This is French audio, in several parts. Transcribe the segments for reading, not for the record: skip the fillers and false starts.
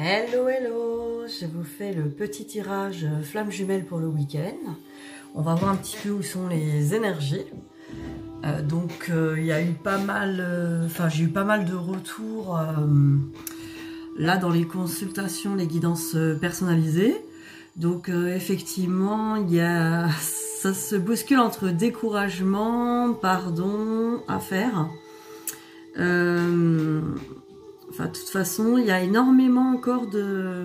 Hello, hello! Je vous fais le petit tirage flamme jumelle pour le week-end. On va voir un petit peu où sont les énergies. Il y a eu pas mal, j'ai eu pas mal de retours là dans les consultations, les guidances personnalisées. Donc effectivement, ça se bouscule entre découragement, pardon, à faire. De toute façon, il y a énormément encore de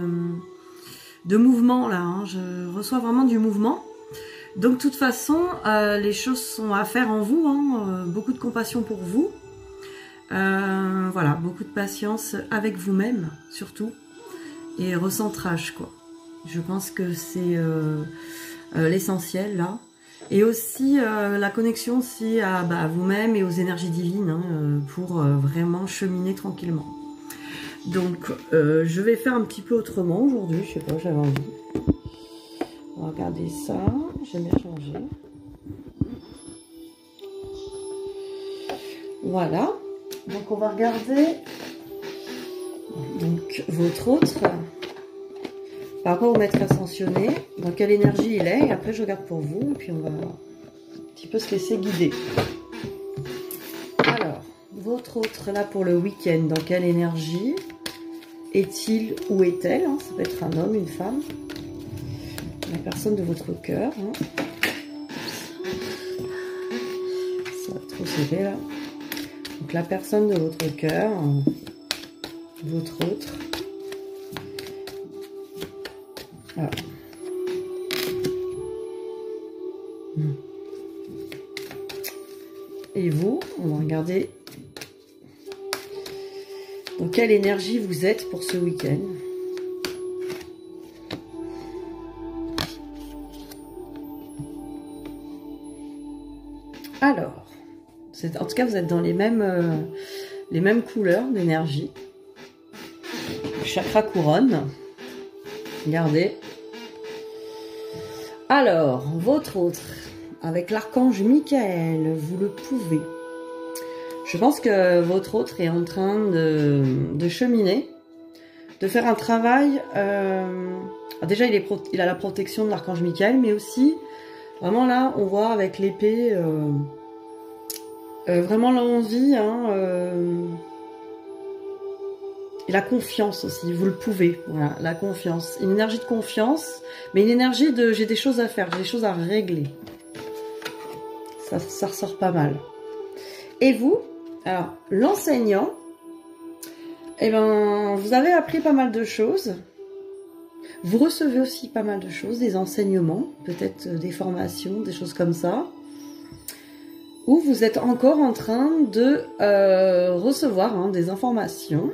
mouvement là. Hein. Je reçois vraiment du mouvement. Donc, de toute façon, les choses sont à faire en vous. Hein. Beaucoup de compassion pour vous. Voilà, beaucoup de patience avec vous-même, surtout. Et recentrage, quoi. Je pense que c'est l'essentiel là. Et aussi la connexion aussi à vous-même et aux énergies divines hein, pour vraiment cheminer tranquillement. Donc, je vais faire un petit peu autrement aujourd'hui. Je sais pas, j'avais envie. On va regarder ça. J'aime bien changer. Voilà. Donc, on va regarder donc votre autre. Par rapport au maître ascensionné, dans quelle énergie il est. Et après, je regarde pour vous. Et puis, on va un petit peu se laisser guider. Alors, votre autre là pour le week-end, dans quelle énergie est-il ou est-elle hein, ça peut être un homme, une femme. La personne de votre cœur. Hein. Ça va trop s'aider là. Donc la personne de votre cœur, votre autre. Voilà. Et vous, on va regarder dans quelle énergie vous êtes pour ce week-end. Alors, en tout cas, vous êtes dans les mêmes couleurs d'énergie. Chakra couronne. Regardez. Alors, votre autre, avec l'archange Michael, vous le pouvez. Je pense que votre autre est en train de cheminer, de faire un travail. Déjà, il a la protection de l'archange Michael, mais aussi, vraiment là, on voit avec l'épée, vraiment l'envie, hein, et la confiance aussi, vous le pouvez. Voilà, la confiance. Une énergie de confiance, mais une énergie de j'ai des choses à faire, j'ai des choses à régler. Ça ressort pas mal. Et vous? Alors, l'enseignant, eh ben, vous avez appris pas mal de choses. Vous recevez aussi pas mal de choses, des enseignements, peut-être des formations, des choses comme ça. Ou vous êtes encore en train de recevoir hein, des informations.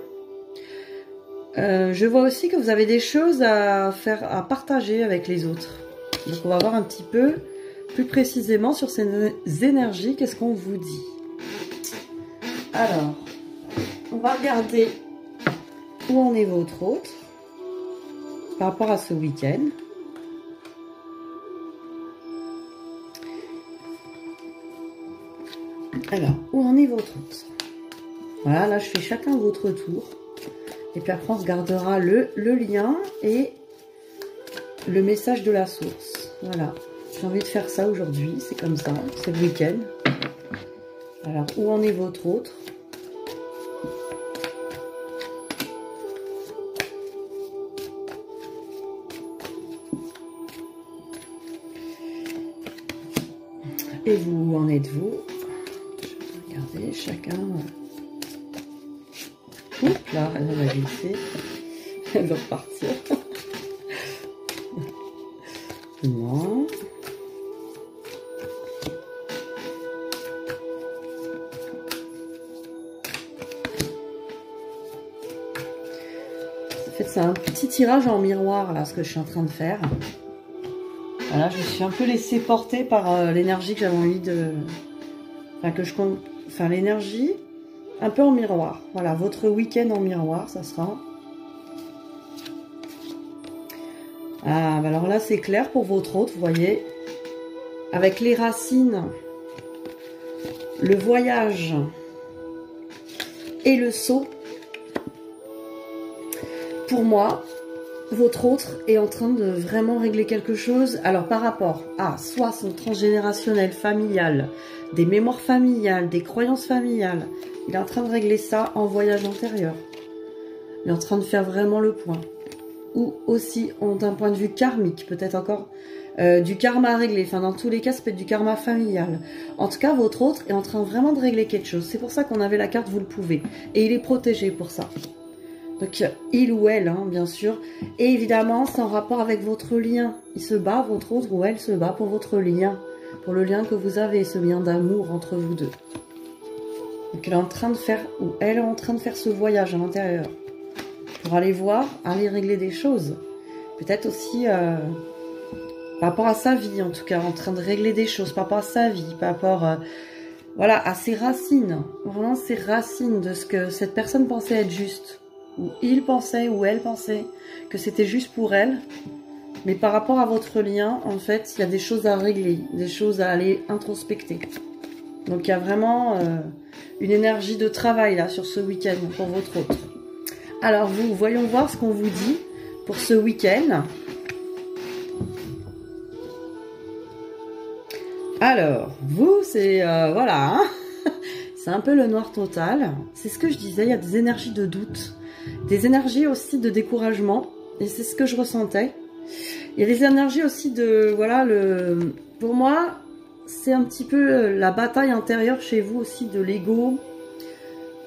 Je vois aussi que vous avez des choses à faire, à partager avec les autres. Donc, on va voir un petit peu plus précisément sur ces énergies, qu'est-ce qu'on vous dit. Alors, on va regarder où en est votre autre par rapport à ce week-end. Alors, où en est votre autre? Voilà, là je fais chacun votre tour. Et puis après on regardera le lien et le message de la source. Voilà, j'ai envie de faire ça aujourd'hui, c'est comme ça, c'est le week-end. Alors, où en est votre autre? Et vous, où en êtes-vous? Je vais regarder chacun. Oups, là, elle va glisser. Elle va repartir. Non. En fait, c'est un petit tirage en miroir, là, ce que je suis en train de faire. Voilà, je me suis un peu laissée porter par l'énergie que j'avais envie de... Enfin, l'énergie un peu en miroir. Voilà, votre week-end en miroir, ça sera. Ah, alors là, c'est clair pour votre autre, vous voyez. Avec les racines, le voyage et le saut. pour moi, votre autre est en train de vraiment régler quelque chose. Alors par rapport à soit son transgénérationnel familial, des mémoires familiales, des croyances familiales, il est en train de régler ça en voyage antérieur. Il est en train de faire vraiment le point. Ou aussi d'un point de vue karmique, peut-être encore du karma à régler. Enfin dans tous les cas, ça peut être du karma familial. En tout cas, votre autre est en train vraiment de régler quelque chose. C'est pour ça qu'on avait la carte « Vous le pouvez ». Et il est protégé pour ça. Donc il ou elle, hein, bien sûr. Et évidemment, c'est en rapport avec votre lien. Il se bat, votre autre ou elle se bat pour votre lien. Pour le lien que vous avez, ce lien d'amour entre vous deux. Donc elle est en train de faire, ou elle est en train de faire ce voyage à l'intérieur. Pour aller voir, aller régler des choses. Peut-être aussi par rapport à sa vie, en tout cas, en train de régler des choses. Par rapport à sa vie, par rapport voilà, à ses racines. Vraiment ses racines de ce que cette personne pensait être juste. Ou il pensait, ou elle pensait que c'était juste pour elle. Mais par rapport à votre lien, en fait, il y a des choses à régler, des choses à aller introspecter. Donc il y a vraiment une énergie de travail là sur ce week-end pour votre autre. Alors vous, voyons voir ce qu'on vous dit pour ce week-end. Alors, vous, c'est voilà, hein, c'est un peu le noir total. C'est ce que je disais, il y a des énergies de doute. Des énergies aussi de découragement, et c'est ce que je ressentais. Il y a des énergies aussi de, voilà, pour moi, c'est un petit peu la bataille intérieure chez vous aussi, de l'ego,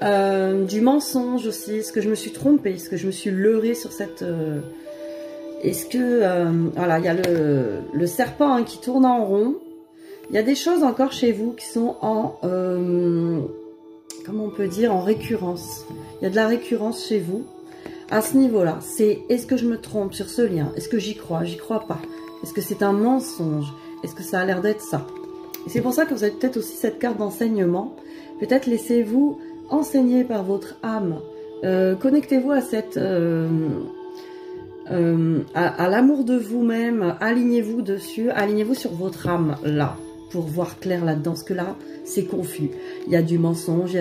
du mensonge aussi. Est-ce que je me suis trompée? Est-ce que je me suis leurrée sur cette... Est-ce que... voilà, il y a le serpent hein, qui tourne en rond. Il y a des choses encore chez vous qui sont en... comment on peut dire, en récurrence. Il y a de la récurrence chez vous. À ce niveau-là, c'est est-ce que je me trompe sur ce lien? Est-ce que j'y crois? J'y crois pas. Est-ce que c'est un mensonge? Est-ce que ça a l'air d'être ça? Et c'est pour ça que vous avez peut-être aussi cette carte d'enseignement. Peut-être laissez-vous enseigner par votre âme. Connectez-vous à cette... à l'amour de vous-même. Alignez-vous dessus. Alignez-vous sur votre âme, là. Pour voir clair là-dedans, parce que là, c'est confus. Il y a du mensonge,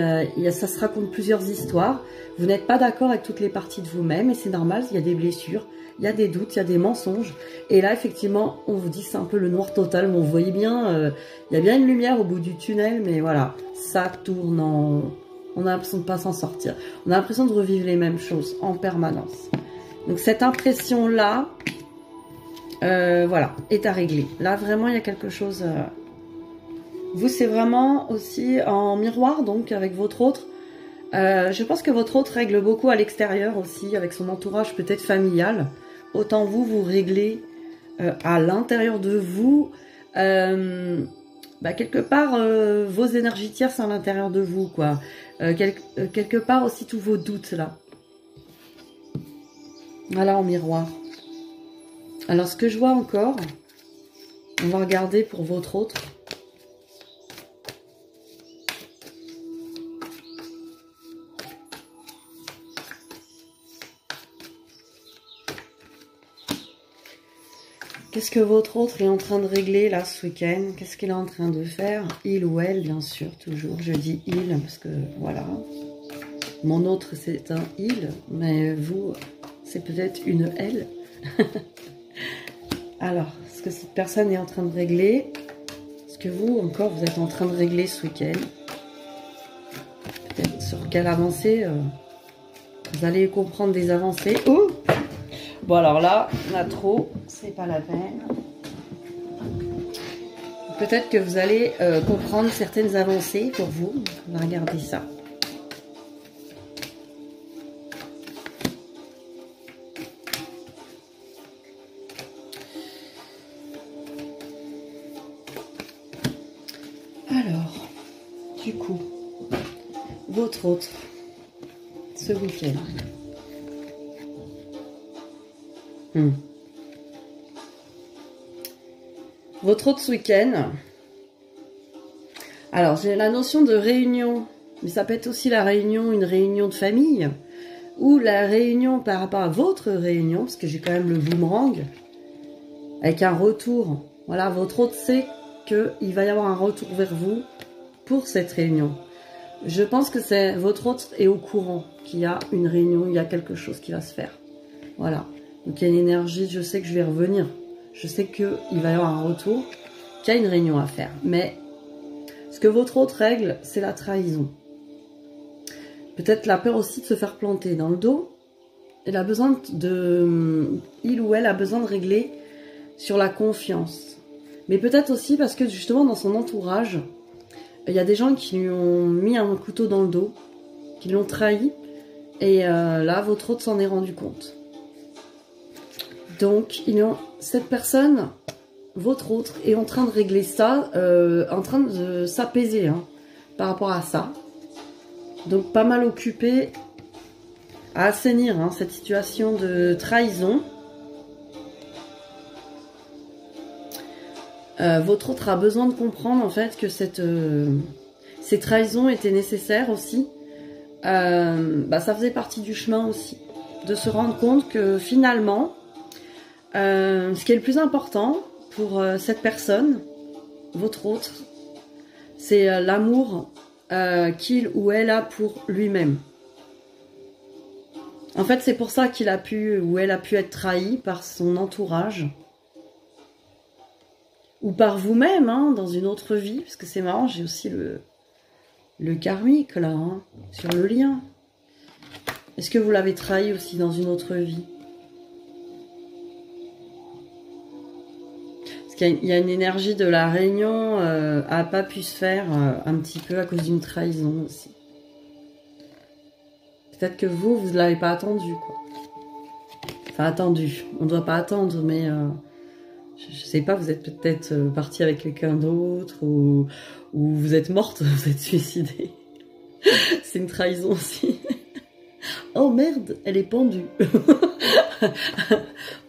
ça se raconte plusieurs histoires. Vous n'êtes pas d'accord avec toutes les parties de vous-même, et c'est normal, il y a des blessures, il y a des doutes, il y a des mensonges. Et là, effectivement, on vous dit c'est un peu le noir total, mais vous voyez bien, il y a bien une lumière au bout du tunnel, mais voilà, ça tourne en... On a l'impression de ne pas s'en sortir. On a l'impression de revivre les mêmes choses en permanence. Donc cette impression-là, voilà, est à régler. Là, vraiment, il y a quelque chose... Vous, c'est vraiment aussi en miroir, donc, avec votre autre. Je pense que votre autre règle beaucoup à l'extérieur aussi, avec son entourage peut-être familial. Autant vous, vous réglez à l'intérieur de vous. Quelque part, vos énergies tierces à l'intérieur de vous, quoi. Quelque part aussi tous vos doutes, là. Voilà, en miroir. Alors, ce que je vois encore, on va regarder pour votre autre. Qu'est-ce que votre autre est en train de régler là ce week-end? Qu'est-ce qu'il est en train de faire? Il ou elle, bien sûr, toujours. Je dis il parce que voilà. Mon autre, c'est un il, mais vous, c'est peut-être une elle. Alors, ce que cette personne est en train de régler, ce que vous, encore, vous êtes en train de régler ce week-end. Peut-être sur quelle avancée vous allez comprendre des avancées. Oh! Bon, alors là, on a trop, c'est pas la peine. Peut-être que vous allez comprendre certaines avancées pour vous. On va regarder ça. Alors, du coup, votre autre, ce week-end. Votre autre week-end. Alors, j'ai la notion de réunion, mais ça peut être aussi la réunion, une réunion de famille, ou la réunion par rapport à votre réunion, parce que j'ai quand même le boomerang, avec un retour. Voilà, votre autre sait qu'il va y avoir un retour vers vous pour cette réunion. Je pense que votre autre est au courant qu'il y a une réunion, il y a quelque chose qui va se faire. Voilà. Donc il y a une énergie, je sais que je vais revenir. Je sais qu'il va y avoir un retour, qu'il y a une réunion à faire. Mais ce que votre autre règle, c'est la trahison. Peut-être la peur aussi de se faire planter dans le dos. Il ou elle a besoin de régler sur la confiance. Mais peut-être aussi parce que justement dans son entourage, il y a des gens qui lui ont mis un couteau dans le dos, qui l'ont trahi. Et là, votre autre s'en est rendu compte. Donc, cette personne, votre autre, est en train de régler ça, en train de s'apaiser hein, par rapport à ça. Donc, pas mal occupé à assainir hein, cette situation de trahison. Votre autre a besoin de comprendre en fait que ces trahisons étaient nécessaires aussi. Ça faisait partie du chemin aussi. De se rendre compte que finalement, ce qui est le plus important pour cette personne, votre autre, c'est l'amour qu'il ou elle a pour lui-même. En fait, c'est pour ça qu'il a pu ou elle a pu être trahi par son entourage. Ou par vous-même, hein, dans une autre vie. Parce que c'est marrant, j'ai aussi le karmique, là, hein, sur le lien. Est-ce que vous l'avez trahi aussi dans une autre vie? Parce qu'il y a une énergie de la réunion a pas pu se faire un petit peu à cause d'une trahison aussi. Peut-être que vous ne l'avez pas attendu, quoi. Enfin, attendu. On ne doit pas attendre, mais... je sais pas, vous êtes peut-être parti avec quelqu'un d'autre ou vous êtes morte, vous êtes suicidée. C'est une trahison aussi. Oh merde, elle est pendue.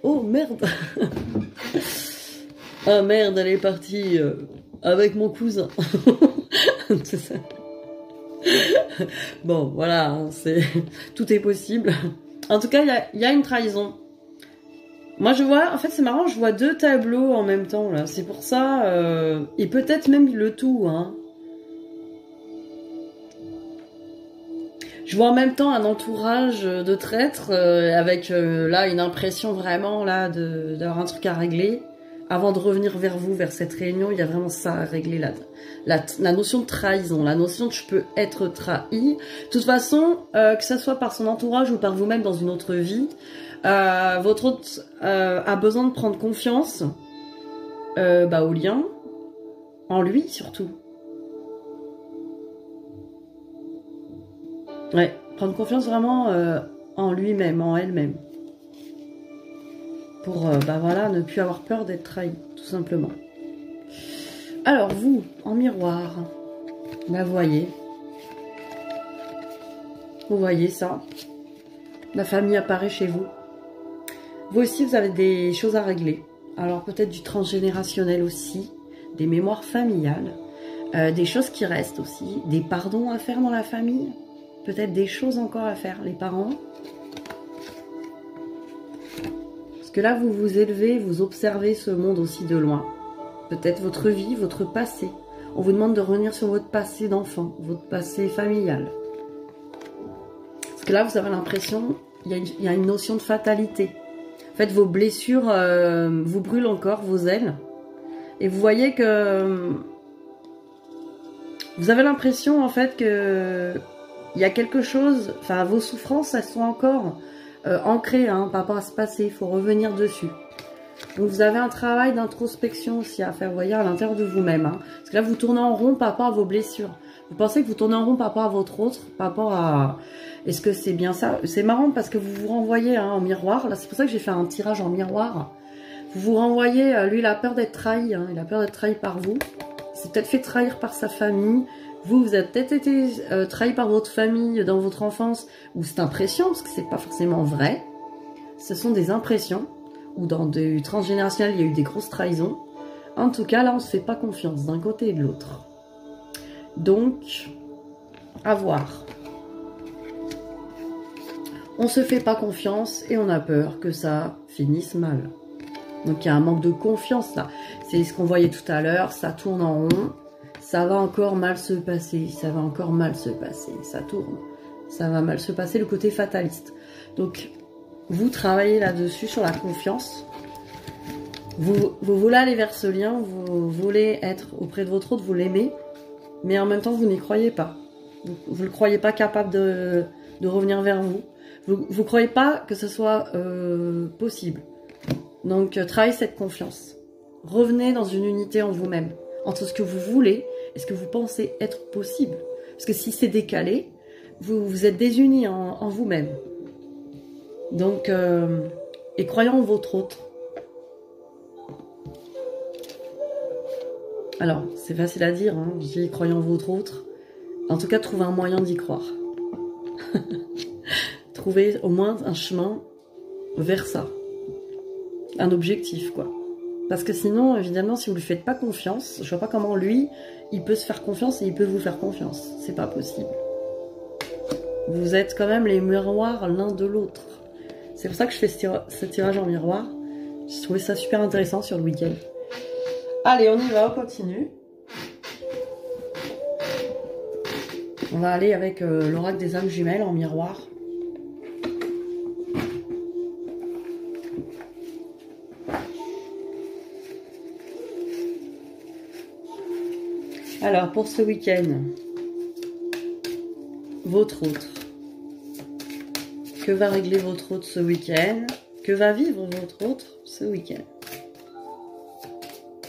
Oh merde. Ah merde, elle est partie avec mon cousin. C'est ça. Bon, voilà, hein, tout est possible. En tout cas, il y a une trahison. Moi, je vois, en fait, c'est marrant, je vois deux tableaux en même temps, là. C'est pour ça, et peut-être même le tout, hein. Je vois en même temps un entourage de traîtres, avec, là, une impression vraiment, là, d'avoir un truc à régler. Avant de revenir vers vous, vers cette réunion, il y a vraiment ça à régler, la notion de trahison, la notion que je peux être trahi. De toute façon, que ce soit par son entourage ou par vous-même dans une autre vie, votre hôte a besoin de prendre confiance au lien, en lui surtout. Ouais, prendre confiance vraiment en lui-même, en elle-même. Pour voilà, ne plus avoir peur d'être trahi, tout simplement. Alors vous, en miroir, voyez. Vous voyez ça. La famille apparaît chez vous. Vous aussi, vous avez des choses à régler. Alors peut-être du transgénérationnel aussi, des mémoires familiales, des choses qui restent aussi, des pardons à faire dans la famille, peut-être des choses encore à faire, les parents. Parce que là, vous vous élevez, vous observez ce monde aussi de loin. Peut-être votre vie, votre passé. On vous demande de revenir sur votre passé d'enfant, votre passé familial. Parce que là, vous avez l'impression, il y a une notion de fatalité. En fait, vos blessures vous brûlent encore, vos ailes. Et vous voyez que... vous avez l'impression, en fait, que... il y a quelque chose... Enfin, vos souffrances, elles sont encore ancrées hein, par rapport à ce passé. Il faut revenir dessus. Donc, vous avez un travail d'introspection aussi à faire, vous voyez, à l'intérieur de vous-même. Hein. Parce que là, vous tournez en rond par rapport à vos blessures. Vous pensez que vous tournez en rond par rapport à votre autre, par rapport à... Est-ce que c'est bien ça? C'est marrant parce que vous vous renvoyez hein, en miroir. Là, c'est pour ça que j'ai fait un tirage en miroir. Vous vous renvoyez, lui, il a peur d'être trahi. Hein, il a peur d'être trahi par vous. Il s'est peut-être fait trahir par sa famille. Vous avez peut-être été trahi par votre famille dans votre enfance. Ou cette impression, parce que c'est pas forcément vrai. Ce sont des impressions. Ou dans du transgénérationnel, il y a eu des grosses trahisons. En tout cas, là, on ne se fait pas confiance d'un côté et de l'autre. Donc, à voir. On se fait pas confiance et on a peur que ça finisse mal. Donc il y a un manque de confiance là. C'est ce qu'on voyait tout à l'heure, ça tourne en rond. Ça va encore mal se passer, ça va encore mal se passer. Ça tourne, ça va mal se passer, le côté fataliste. Donc vous travaillez là-dessus, sur la confiance. Vous voulez aller vers ce lien, vous voulez être auprès de votre autre, vous l'aimez, mais en même temps, vous n'y croyez pas. Vous ne le croyez pas capable de revenir vers vous. Vous ne croyez pas que ce soit possible. Donc, travaillez cette confiance. Revenez dans une unité en vous-même, entre ce que vous voulez et ce que vous pensez être possible. Parce que si c'est décalé, vous êtes désunis en vous-même. Donc, et croyant en votre autre. Alors, c'est facile à dire, hein, je dis croyant en votre autre. En tout cas, trouvez un moyen d'y croire. Trouvez au moins un chemin vers ça. Un objectif, quoi. Parce que sinon, évidemment, si vous ne lui faites pas confiance, je vois pas comment lui, il peut se faire confiance et il peut vous faire confiance. C'est pas possible. Vous êtes quand même les miroirs l'un de l'autre. C'est pour ça que je fais ce tirage en miroir. J'ai trouvé ça super intéressant sur le week-end. Allez, on y va, on continue. On va aller avec l'oracle des âmes jumelles en miroir. Alors, pour ce week-end, votre autre. Que va régler votre autre ce week-end? Que va vivre votre autre ce week-end?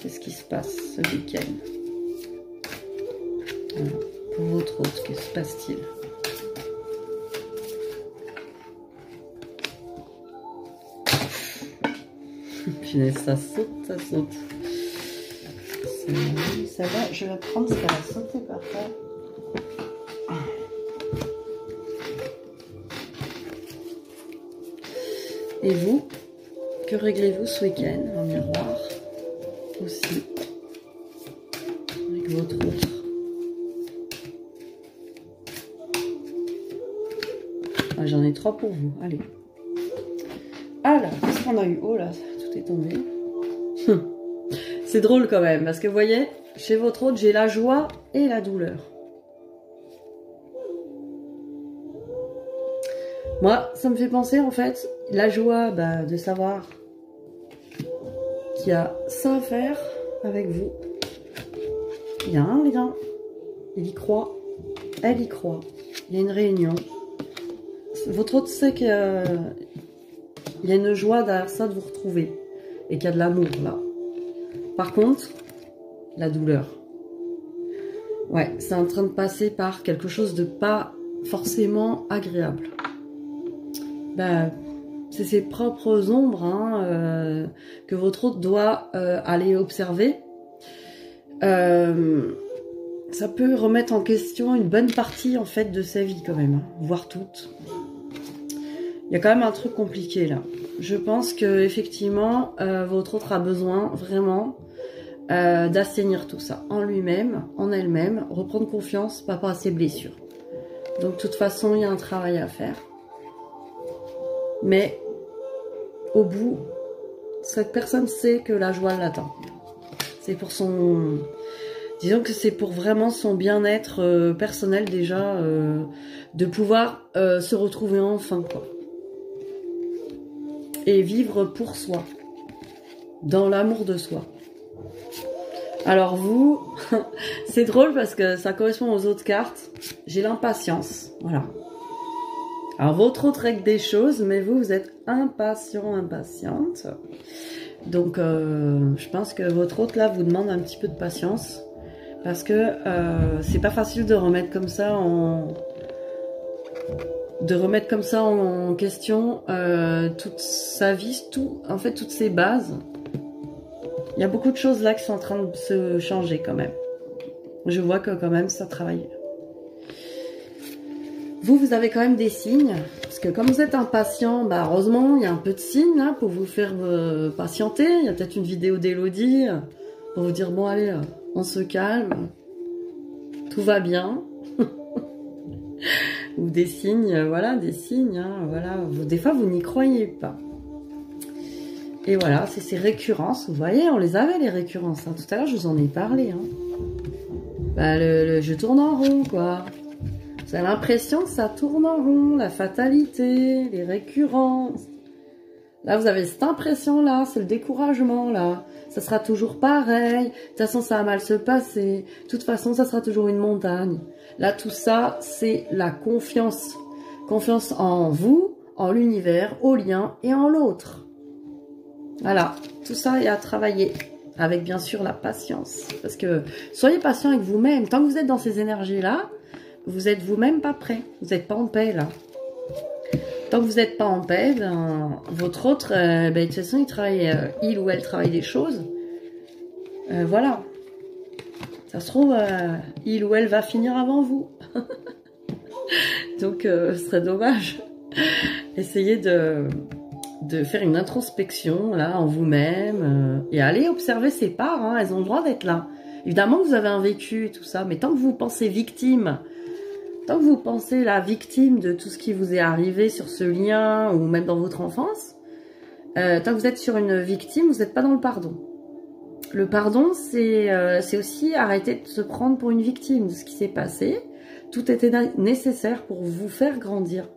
Qu'est-ce qui se passe ce week-end? Pour votre autre, que se passe-t-il? Punaise, ça saute, ça saute. Ça va, je vais prendre ce qu'elle a sauté par terre. Et vous, que réglez-vous ce week-end en miroir aussi avec votre autre? Ah, j'en ai 3 pour vous, allez. Alors, qu'est-ce qu'on a eu? Oh là, tout est tombé. C'est drôle quand même, parce que vous voyez, chez votre autre, j'ai la joie et la douleur. Moi, ça me fait penser, en fait, la joie de savoir qu'il y a ça à faire avec vous. Il y a un lien, il y croit, elle y croit, il y a une réunion. Votre autre sait qu'il y a une joie derrière ça de vous retrouver et qu'il y a de l'amour là. Par contre, la douleur. Ouais, c'est en train de passer par quelque chose de pas forcément agréable. C'est ses propres ombres hein, que votre autre doit aller observer. Ça peut remettre en question une bonne partie en fait de sa vie quand même, hein, voire toute. Il y a quand même un truc compliqué là. Je pense que effectivement votre autre a besoin vraiment d'assainir tout ça en lui-même, en elle-même, reprendre confiance par rapport à ses blessures. Donc de toute façon il y a un travail à faire. Mais au bout, cette personne sait que la joie l'attend. C'est pour son... Disons que c'est pour vraiment son bien-être personnel déjà, de pouvoir se retrouver enfin, quoi. Et vivre pour soi, dans l'amour de soi. Alors vous, c'est drôle parce que ça correspond aux autres cartes. J'ai l'impatience, voilà. Alors votre autre règle des choses, mais vous êtes impatient, impatiente. Donc je pense que votre autre là vous demande un petit peu de patience. Parce que c'est pas facile de remettre comme ça en... question toute sa vie, en fait toutes ses bases. Il y a beaucoup de choses là qui sont en train de se changer quand même. Je vois que quand même ça travaille. Vous avez quand même des signes, parce que comme vous êtes impatient, heureusement il y a un peu de signes là pour vous faire patienter. Il y a peut-être une vidéo d'Elodie pour vous dire bon allez, on se calme, tout va bien. Ou des signes, voilà, des signes, hein, voilà. Des fois vous n'y croyez pas. Et voilà, c'est ces récurrences, vous voyez, on les avait les récurrences, hein. Tout à l'heure je vous en ai parlé. Hein. Le jeu tourne en rond, quoi. Vous avez l'impression que ça tourne en rond, la fatalité, les récurrences. Là, vous avez cette impression-là, c'est le découragement, là. Ça sera toujours pareil. De toute façon, ça va mal se passer. De toute façon, ça sera toujours une montagne. Là, tout ça, c'est la confiance. Confiance en vous, en l'univers, au lien et en l'autre. Voilà, tout ça est à travailler. Avec, bien sûr, la patience. Parce que, soyez patient avec vous-même. Tant que vous êtes dans ces énergies-là, vous êtes vous-même pas prêt. Vous n'êtes pas en paix, là. Tant que vous n'êtes pas en paix, ben, votre autre, de toute façon, il ou elle travaille des choses. Voilà. Ça se trouve, il ou elle va finir avant vous. Donc, ce serait dommage. Essayez de faire une introspection, là, en vous-même. Et allez observer ces parts, hein, elles ont le droit d'être là. Évidemment que vous avez un vécu, tout ça, mais tant que vous pensez victime... Tant que vous pensez la victime de tout ce qui vous est arrivé sur ce lien ou même dans votre enfance, tant que vous êtes sur une victime, vous n'êtes pas dans le pardon. Le pardon, c'est aussi arrêter de se prendre pour une victime de ce qui s'est passé. Tout était nécessaire pour vous faire grandir.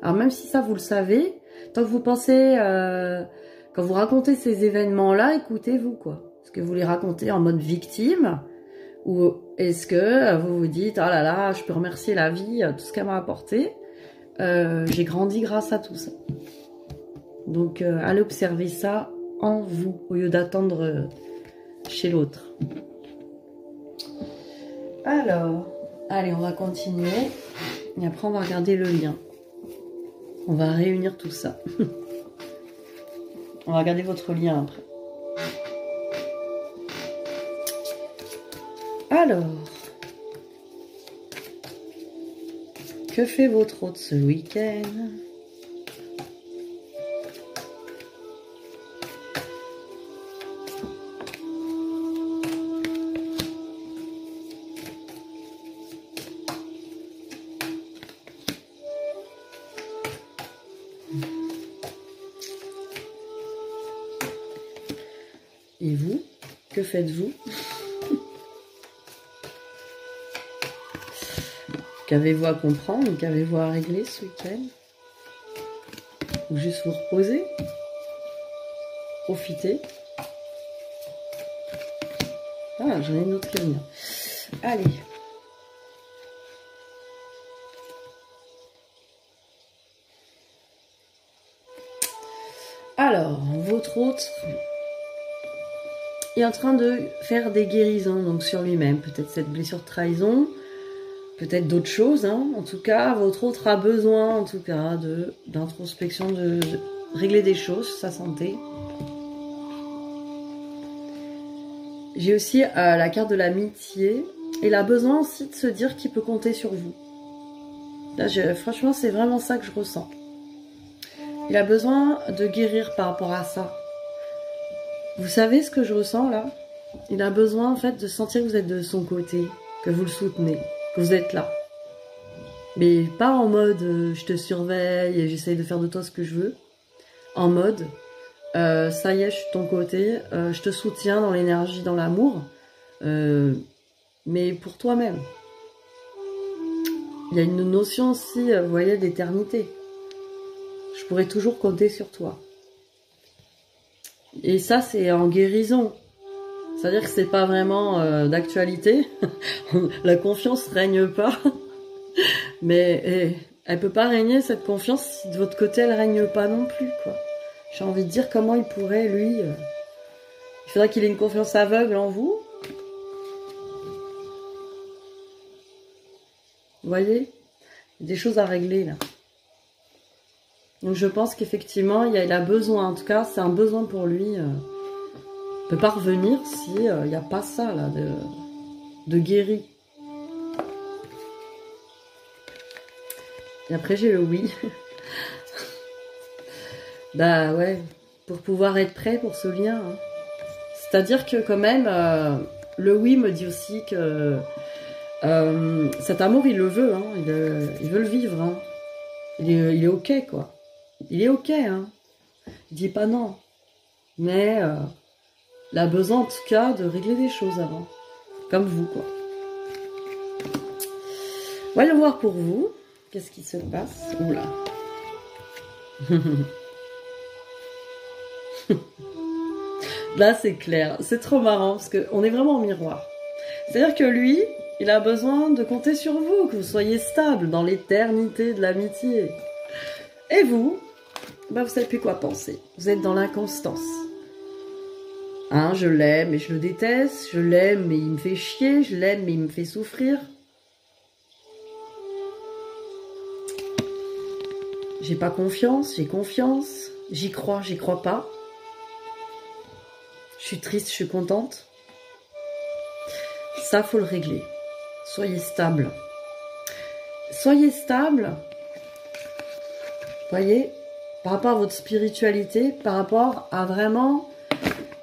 Alors même si ça, vous le savez, tant que vous pensez, quand vous racontez ces événements-là, écoutez-vous, quoi. Est-ce que vous les racontez en mode victime ? Ou est-ce que vous vous dites, oh là là, je peux remercier la vie, tout ce qu'elle m'a apporté. J'ai grandi grâce à tout ça. Donc, allez observer ça en vous, au lieu d'attendre chez l'autre. Alors, allez, on va continuer. Et après, on va regarder le lien. On va réunir tout ça. On va regarder votre lien après. Alors, que fait votre hôte ce week-end? Et vous, que faites-vous? Qu'avez-vous à comprendre ou qu'avez-vous à régler ce week-end? Ou juste vous reposer? Profiter? Ah, j'en ai une autre qui vient. Allez. Alors, votre hôte est en train de faire des guérisons donc sur lui-même. Peut-être cette blessure de trahison, peut-être d'autres choses, hein. En tout cas, votre autre a besoin, en tout cas, d'introspection, de régler des choses, sa santé. J'ai aussi la carte de l'amitié. Il a besoin aussi de se dire qu'il peut compter sur vous. Là, franchement, c'est vraiment ça que je ressens. Il a besoin de guérir par rapport à ça. Vous savez ce que je ressens là? Il a besoin en fait de sentir que vous êtes de son côté, que vous le soutenez, que vous êtes là. Mais pas en mode je te surveille et j'essaye de faire de toi ce que je veux. En mode ça y est, je suis de ton côté, je te soutiens dans l'énergie, dans l'amour, mais pour toi-même. Il y a une notion aussi, vous voyez, d'éternité. Je pourrais toujours compter sur toi. Et ça, c'est en guérison. C'est-à-dire que c'est pas vraiment d'actualité. La confiance règne pas. Mais elle peut pas régner, cette confiance, si de votre côté, elle règne pas non plus, quoi. J'ai envie de dire comment il pourrait, lui... il faudrait qu'il ait une confiance aveugle en vous. Vous voyez? Il y a des choses à régler, là. Donc je pense qu'effectivement, il a besoin, en tout cas, c'est un besoin pour lui. Il ne peut pas revenir si il n'y a pas ça, là, de guéri. Et après, j'ai le oui. Bah ouais, pour pouvoir être prêt pour ce lien. Hein. C'est-à-dire que quand même, le oui me dit aussi que cet amour, il le veut, hein, il veut le vivre. Hein. Il est ok, quoi. Il est ok, hein. Il dit pas non. Mais il a besoin, en tout cas, de régler des choses avant. Comme vous, quoi. Voyons voir pour vous. Qu'est-ce qui se passe? Oula. Là, c'est clair. C'est trop marrant parce qu'on est vraiment en miroir. C'est-à-dire que lui, il a besoin de compter sur vous, que vous soyez stable dans l'éternité de l'amitié. Et vous, bah, vous savez plus quoi penser. Vous êtes dans l'inconstance. Hein, je l'aime et je le déteste. Je l'aime mais il me fait chier. Je l'aime mais il me fait souffrir. J'ai pas confiance, j'ai confiance. J'y crois pas. Je suis triste, je suis contente. Ça, faut le régler. Soyez stable. Soyez stable. Voyez, par rapport à votre spiritualité, par rapport à vraiment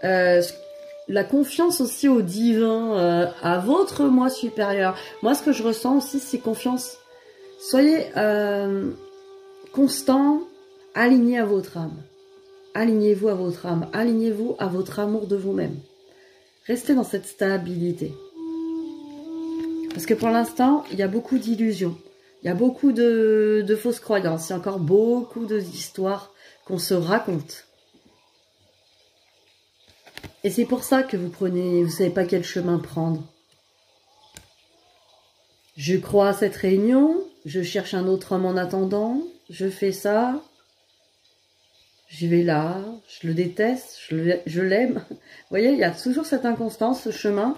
la confiance aussi au divin, à votre moi supérieur. Moi, ce que je ressens aussi, c'est confiance. Soyez constant, aligné à votre âme. Alignez-vous à votre âme. Alignez-vous à votre amour de vous-même. Restez dans cette stabilité. Parce que pour l'instant, il y a beaucoup d'illusions. Il y a beaucoup de fausses croyances. Il y a encore beaucoup d'histoires qu'on se raconte. Et c'est pour ça que vous ne savez pas quel chemin prendre. Je crois à cette réunion, je cherche un autre homme en attendant, je fais ça, je vais là, je le déteste, je l'aime. Vous voyez, il y a toujours cette inconstance, ce chemin.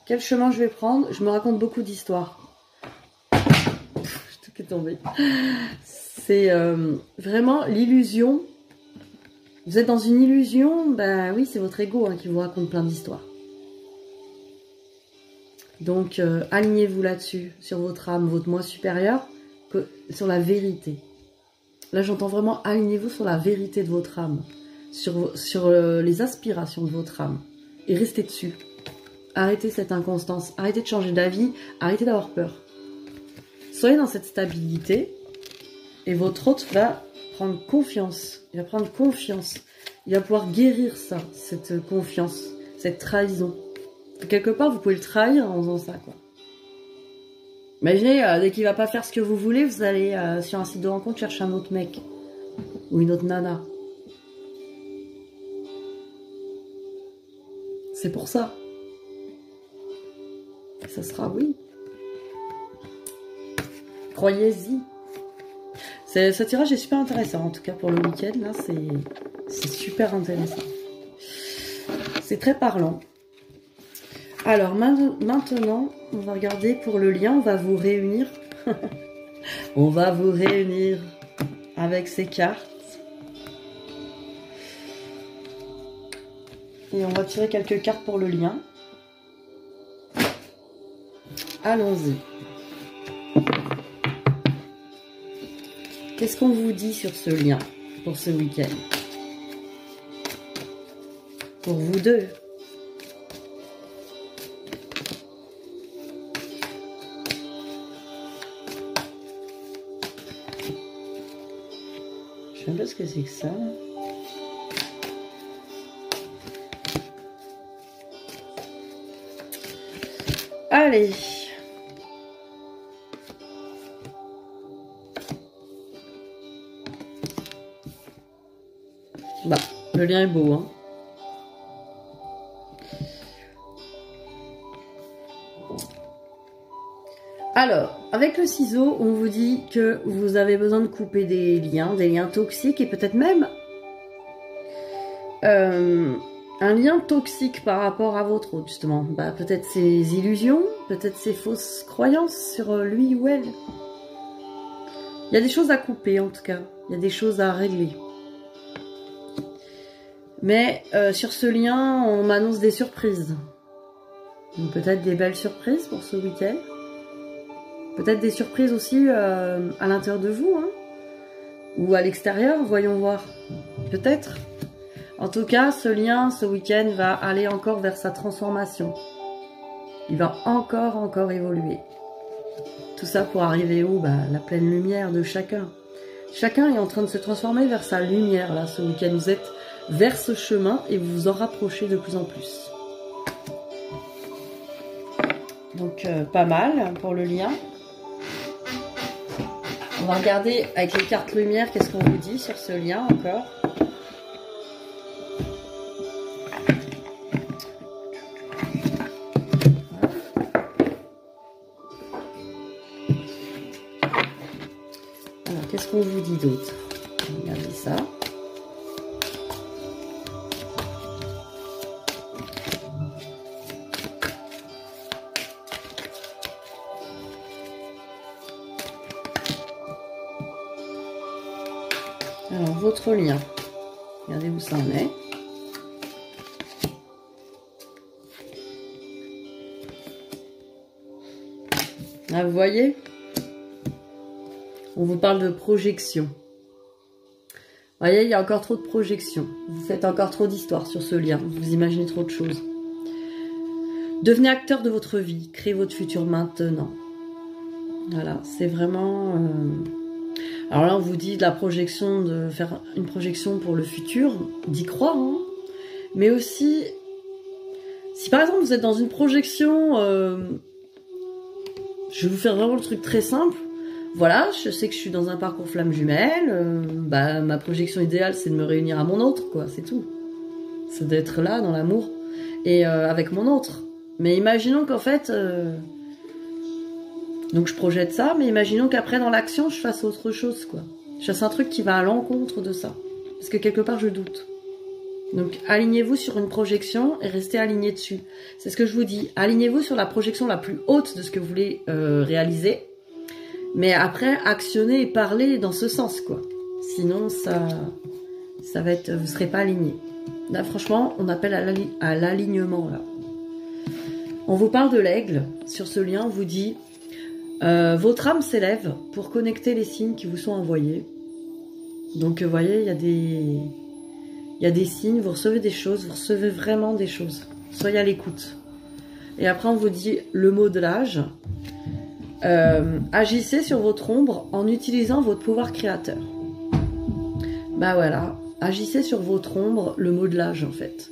Quel chemin je vais prendre? Je me raconte beaucoup d'histoires. Tout est tombé. C'est vraiment l'illusion. Vous êtes dans une illusion, ben oui, c'est votre ego qui vous raconte plein d'histoires. Donc, alignez-vous là-dessus, sur votre âme, votre moi supérieur, sur la vérité. Là, j'entends vraiment, alignez-vous sur la vérité de votre âme, sur les aspirations de votre âme, et restez dessus. Arrêtez cette inconstance, arrêtez de changer d'avis, arrêtez d'avoir peur. Soyez dans cette stabilité, et votre hôte va prendre confiance. Il va prendre confiance. Il va pouvoir guérir ça, cette confiance, cette trahison. Quelque part, vous pouvez le trahir en faisant ça, quoi. Imaginez, dès qu'il va pas faire ce que vous voulez, vous allez sur un site de rencontre chercher un autre mec. Ou une autre nana. C'est pour ça. Et ça sera oui. Croyez-y. Ce tirage est super intéressant, en tout cas pour le week-end, là, c'est super intéressant. C'est très parlant. Alors, maintenant, on va regarder pour le lien, on va vous réunir. On va vous réunir avec ces cartes. Et on va tirer quelques cartes pour le lien. Allons-y. Qu'est-ce qu'on vous dit sur ce lien pour ce week-end? Pour vous deux. Je sais pas ce que c'est que ça. Allez. Bah, le lien est beau, hein. Alors, avec le ciseau, on vous dit que vous avez besoin de couper des liens toxiques et peut-être même un lien toxique par rapport à votre autre, justement. Bah, peut-être ses illusions, peut-être ses fausses croyances sur lui ou elle. Il y a des choses à couper, en tout cas. Il y a des choses à régler. Mais sur ce lien, on m'annonce des surprises. Peut-être des belles surprises pour ce week-end. Peut-être des surprises aussi à l'intérieur de vous, hein, ou à l'extérieur, voyons voir. Peut-être. En tout cas, ce lien, ce week-end, va aller encore vers sa transformation. Il va encore évoluer. Tout ça pour arriver où? Bah, la pleine lumière de chacun. Chacun est en train de se transformer vers sa lumière, là, ce week-end. Vous êtes vers ce chemin et vous vous en rapprochez de plus en plus. Donc, pas mal pour le lien. On va regarder avec les cartes lumière qu'est-ce qu'on vous dit sur ce lien encore. qu'on vous dit d'autre? Regardez ça. Alors, votre lien. Regardez où ça en est. Ah, vous voyez? On vous parle de projection. Vous voyez, il y a encore trop de projections. Vous faites encore trop d'histoires sur ce lien. Vous imaginez trop de choses. Devenez acteur de votre vie. Créez votre futur maintenant. Voilà, c'est vraiment... Alors là, on vous dit de la projection, de faire une projection pour le futur, d'y croire. Hein. Mais aussi, si par exemple vous êtes dans une projection... Je vais vous faire vraiment le truc très simple. Voilà, je sais que je suis dans un parcours flamme jumelle. Ma projection idéale, c'est de me réunir à mon autre, quoi. C'est tout. C'est d'être là, dans l'amour. Et avec mon autre. Mais imaginons qu'en fait... Donc je projette ça, mais imaginons qu'après, dans l'action, je fasse autre chose, quoi. Je fasse un truc qui va à l'encontre de ça. Parce que quelque part, je doute. Donc, alignez-vous sur une projection et restez aligné dessus. C'est ce que je vous dis. Alignez-vous sur la projection la plus haute de ce que vous voulez réaliser. Mais après, actionnez et parlez dans ce sens, quoi. Sinon, ça va être... Vous ne serez pas aligné. Là, franchement, on appelle à l'alignement, là. On vous parle de l'aigle. Sur ce lien, on vous dit... votre âme s'élève pour connecter les signes qui vous sont envoyés. Donc, vous voyez, il y a des signes, vous recevez des choses, vous recevez vraiment des choses. Soyez à l'écoute. Et après, on vous dit le mot de l'âge. Agissez sur votre ombre en utilisant votre pouvoir créateur. Bah voilà, agissez sur votre ombre, le mot de l'âge en fait.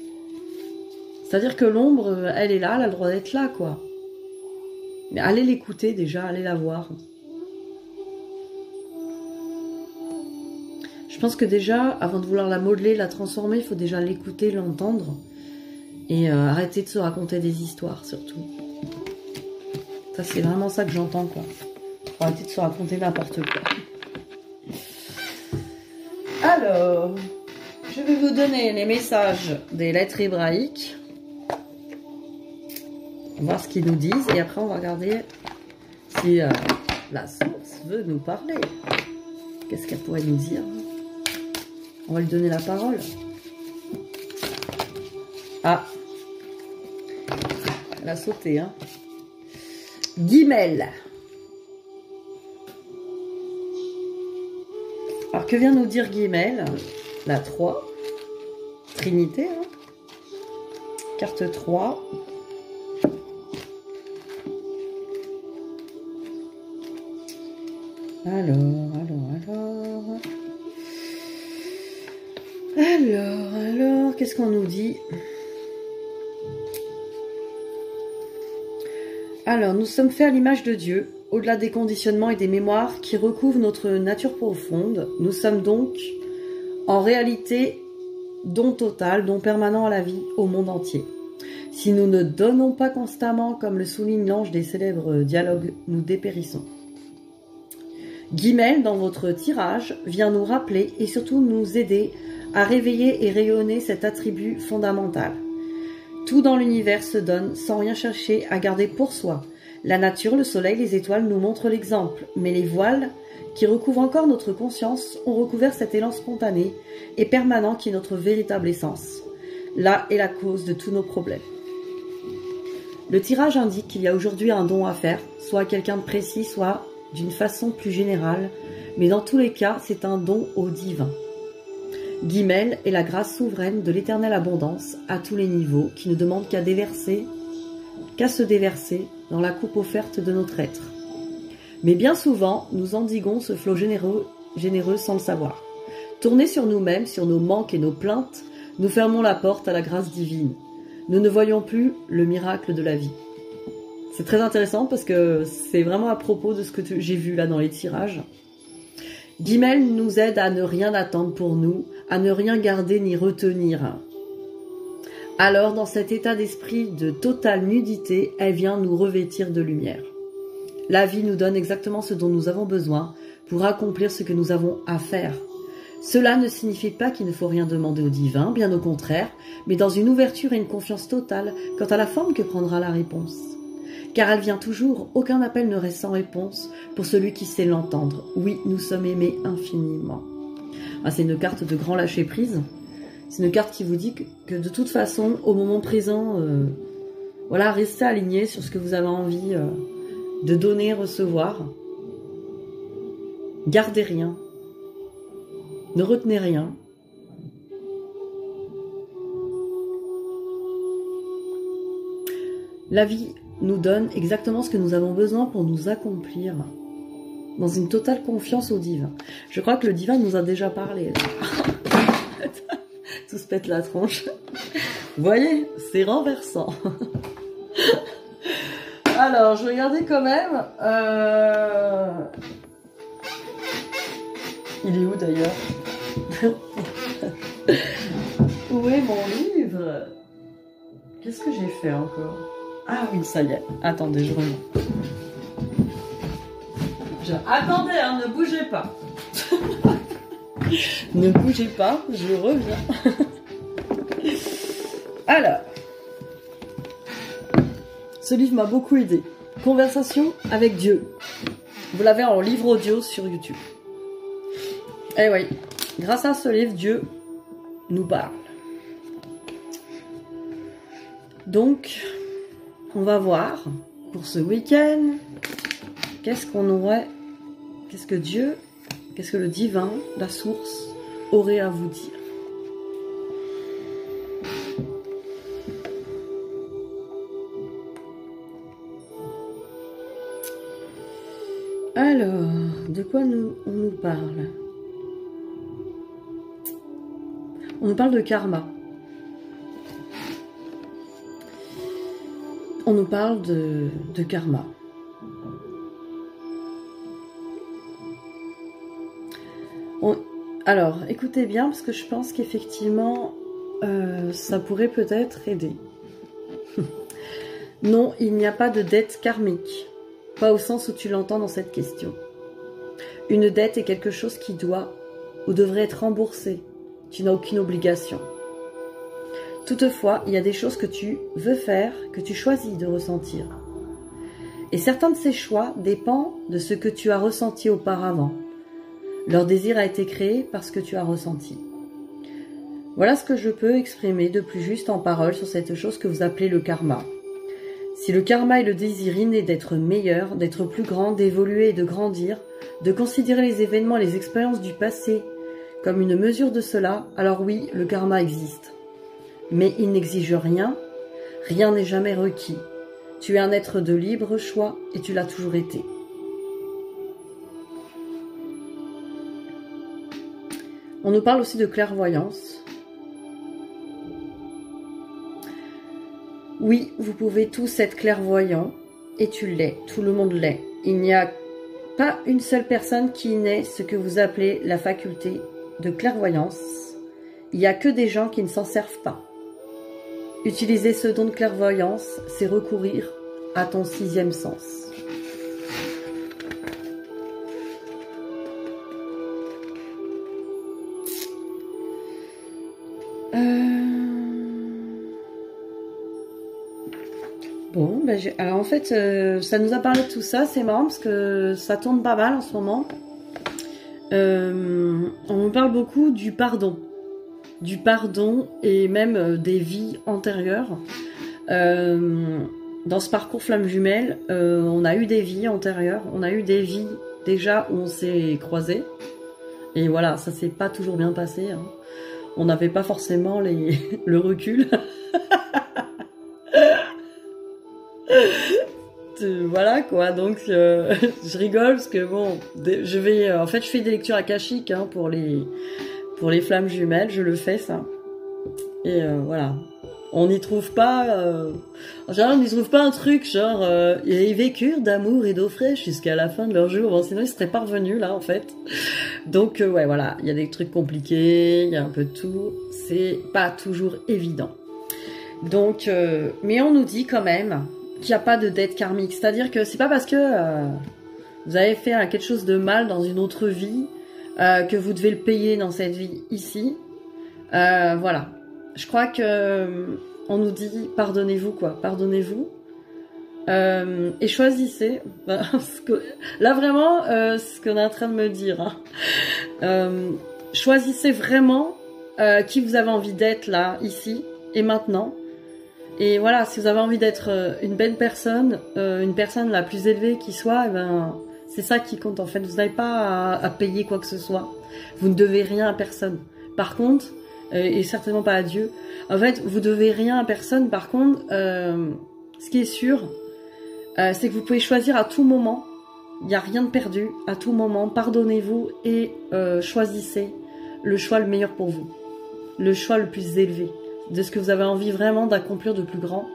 C'est-à-dire que l'ombre, elle est là, elle a le droit d'être là, quoi. Mais allez l'écouter déjà, allez la voir. Je pense que déjà, avant de vouloir la modeler, la transformer, il faut déjà l'écouter, l'entendre. Et arrêter de se raconter des histoires, surtout. Ça, c'est vraiment ça que j'entends, quoi. Faut arrêter de se raconter n'importe quoi. Alors, je vais vous donner les messages des lettres hébraïques. On va voir ce qu'ils nous disent. Et après, on va regarder si la source veut nous parler. Qu'est-ce qu'elle pourrait nous dire? On va lui donner la parole. Ah. Elle a sauté, hein. Guimel. Alors, que vient nous dire Guimel? La 3. Trinité, hein. Carte 3. Alors, qu'est-ce qu'on nous dit? Alors, nous sommes faits à l'image de Dieu, au-delà des conditionnements et des mémoires qui recouvrent notre nature profonde. Nous sommes donc, en réalité, don total, don permanent à la vie, au monde entier. Si nous ne donnons pas constamment, comme le souligne l'ange des célèbres dialogues, nous dépérissons. Guimel, dans votre tirage, vient nous rappeler et surtout nous aider à réveiller et rayonner cet attribut fondamental. Tout dans l'univers se donne sans rien chercher à garder pour soi. La nature, le soleil, les étoiles nous montrent l'exemple, mais les voiles qui recouvrent encore notre conscience ont recouvert cet élan spontané et permanent qui est notre véritable essence. Là est la cause de tous nos problèmes. Le tirage indique qu'il y a aujourd'hui un don à faire, soit à quelqu'un de précis, soit d'une façon plus générale, mais dans tous les cas, c'est un don au divin. Guimel est la grâce souveraine de l'éternelle abondance à tous les niveaux qui ne demande qu'à se déverser dans la coupe offerte de notre être. Mais bien souvent, nous endiguons ce flot généreux sans le savoir. Tournés sur nous-mêmes, sur nos manques et nos plaintes, nous fermons la porte à la grâce divine. Nous ne voyons plus le miracle de la vie. C'est très intéressant parce que c'est vraiment à propos de ce que j'ai vu là dans les tirages. Guimel nous aide à ne rien attendre pour nous, à ne rien garder ni retenir. Alors, dans cet état d'esprit de totale nudité, elle vient nous revêtir de lumière. La vie nous donne exactement ce dont nous avons besoin pour accomplir ce que nous avons à faire. Cela ne signifie pas qu'il ne faut rien demander au divin, bien au contraire, mais dans une ouverture et une confiance totale quant à la forme que prendra la réponse. Car elle vient toujours, aucun appel ne reste sans réponse pour celui qui sait l'entendre. Oui, nous sommes aimés infiniment. Ah, c'est une carte de grand lâcher-prise. C'est une carte qui vous dit que de toute façon, au moment présent, voilà, restez aligné sur ce que vous avez envie de donner, recevoir. Gardez rien. Ne retenez rien. La vie nous donne exactement ce que nous avons besoin pour nous accomplir. Dans une totale confiance au divin. Je crois que le divin nous a déjà parlé. Tout se pète la tronche. Vous voyez, c'est renversant. Alors, je vais regarder quand même. Il est où d'ailleurs? Où est mon livre? Qu'est-ce que j'ai fait encore? Ah oui, ça y est. Attendez, je reviens. Attendez, hein, ne bougez pas. Ne bougez pas, je reviens. Alors, ce livre m'a beaucoup aidé. Conversation avec Dieu. Vous l'avez en livre audio sur YouTube. Eh oui, grâce à ce livre, Dieu nous parle. Donc, on va voir pour ce week-end, qu'est-ce qu'on aurait, qu'est-ce que Dieu, qu'est-ce que le divin, la source, aurait à vous dire. Alors, de quoi on nous parle? On nous parle de karma. On nous parle de karma. Alors, écoutez bien, parce que je pense qu'effectivement, ça pourrait peut-être aider. Non, il n'y a pas de dette karmique. Pas au sens où tu l'entends dans cette question. Une dette est quelque chose qui doit ou devrait être remboursé. Tu n'as aucune obligation. Toutefois, il y a des choses que tu veux faire, que tu choisis de ressentir. Et certains de ces choix dépendent de ce que tu as ressenti auparavant. Leur désir a été créé parce que tu as ressenti. Voilà ce que je peux exprimer de plus juste en parole sur cette chose que vous appelez le karma. Si le karma est le désir inné d'être meilleur, d'être plus grand, d'évoluer et de grandir, de considérer les événements et les expériences du passé comme une mesure de cela, alors oui, le karma existe. Mais il n'exige rien, rien n'est jamais requis. Tu es un être de libre choix et tu l'as toujours été. On nous parle aussi de clairvoyance. Oui, vous pouvez tous être clairvoyants, et tu l'es, tout le monde l'est. Il n'y a pas une seule personne qui n'ait ce que vous appelez la faculté de clairvoyance. Il n'y a que des gens qui ne s'en servent pas. Utiliser ce don de clairvoyance, c'est recourir à ton sixième sens. Bon, ben alors en fait, ça nous a parlé de tout ça, c'est marrant parce que ça tourne pas mal en ce moment. On nous parle beaucoup du pardon et même des vies antérieures. Dans ce parcours flamme jumelle, on a eu des vies antérieures, on a eu des vies déjà où on s'est croisés. Et voilà, ça s'est pas toujours bien passé. Hein. On n'avait pas forcément le recul. Voilà quoi, donc je rigole parce que bon, en fait je fais des lectures akashiques hein, pour les flammes jumelles, je le fais ça. Et voilà, on n'y trouve pas, en général on n'y trouve pas un truc genre ils vécurent d'amour et d'eau fraîche jusqu'à la fin de leur jour, bon, sinon ils seraient pas revenus là en fait. Donc ouais voilà, il y a des trucs compliqués, il y a un peu de tout, c'est pas toujours évident. Donc, mais on nous dit quand même qu'il n'y a pas de dette karmique, c'est-à-dire que c'est pas parce que Vous avez fait quelque chose de mal dans une autre vie, que vous devez le payer dans cette vie ici. Voilà. Je crois que on nous dit pardonnez-vous quoi, pardonnez-vous. Et choisissez. Là vraiment, ce qu'on est en train de me dire. Hein. Choisissez vraiment qui vous avez envie d'être là, ici et maintenant. Et voilà, si vous avez envie d'être une belle personne, une personne la plus élevée qui soit, eh ben, c'est ça qui compte en fait. Vous n'avez pas à payer quoi que ce soit. Vous ne devez rien à personne. Par contre, et certainement pas à Dieu, en fait, vous devez rien à personne. Par contre, ce qui est sûr, c'est que vous pouvez choisir à tout moment. Il n'y a rien de perdu. À tout moment, pardonnez-vous et choisissez le choix le meilleur pour vous. Le choix le plus élevé. De ce que vous avez envie vraiment d'accomplir de plus grand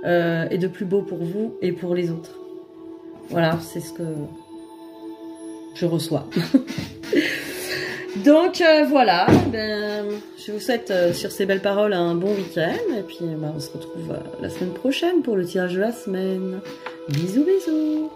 et de plus beau pour vous et pour les autres. Voilà, c'est ce que je reçois. Donc voilà, ben, je vous souhaite sur ces belles paroles un bon week-end et puis ben, on se retrouve la semaine prochaine pour le tirage de la semaine. Bisous bisous.